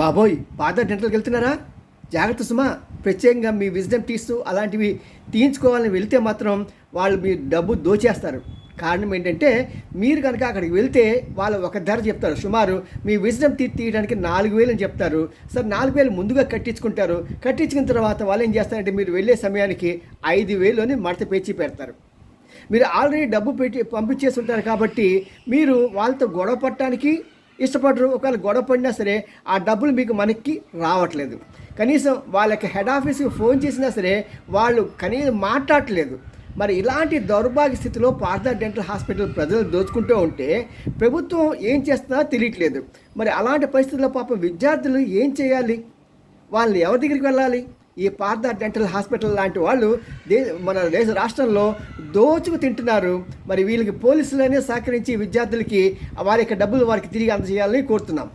బాబోయ్ పాత డెంటల్కి వెళ్తున్నారా? జాగ్రత్త సుమా. ప్రత్యేకంగా మీ విజ్డమ్ టీత్స్ అలాంటివి తీయించుకోవాలని వెళ్తే మాత్రం వాళ్ళు మీ డబ్బు దోచేస్తారు. కారణం ఏంటంటే మీరు కనుక అక్కడికి వెళ్తే వాళ్ళు ఒక ధర చెప్తారు. సుమారు మీ విజ్డమ్ టీత్ తీయడానికి 4,000 అని చెప్తారు. సరే 4,000 ముందుగా కట్టించుకుంటారు. కట్టించుకున్న తర్వాత వాళ్ళు ఏం చేస్తారంటే మీరు వెళ్ళే సమయానికి 5,000 అని మడత పేచి పెడతారు. మీరు ఆల్రెడీ డబ్బు పెట్టి పంపించేసి ఉంటారు కాబట్టి మీరు వాళ్ళతో గొడవ పడటానికి ఇష్టపడరు. ఒకవేళ గొడవ పడినా సరే ఆ డబ్బులు మీకు మనకి రావట్లేదు. కనీసం వాళ్ళకి హెడ్ ఆఫీస్కి ఫోన్ చేసినా సరే వాళ్ళు కనీసం మాట్లాడట్లేదు. మరి ఇలాంటి దౌర్భాగ్య స్థితిలో పార్థ డెంటల్ హాస్పిటల్ ప్రజలు దోచుకుంటూ ఉంటే ప్రభుత్వం ఏం చేస్తుందో తెలియట్లేదు. మరి అలాంటి పరిస్థితుల్లో పాపం విద్యార్థులు ఏం చేయాలి? వాళ్ళు ఎవరి దగ్గరికి వెళ్ళాలి? ఈ పార్థ డెంటల్ హాస్పిటల్ లాంటి వాళ్ళు మన దేశ రాష్ట్రంలో దోచుకు తింటున్నారు. మరి వీళ్ళకి పోలీసులనే సహకరించి విద్యార్థులకి వారి యొక్క డబ్బులు వారికి తిరిగి అందజేయాలని కోరుతున్నాం.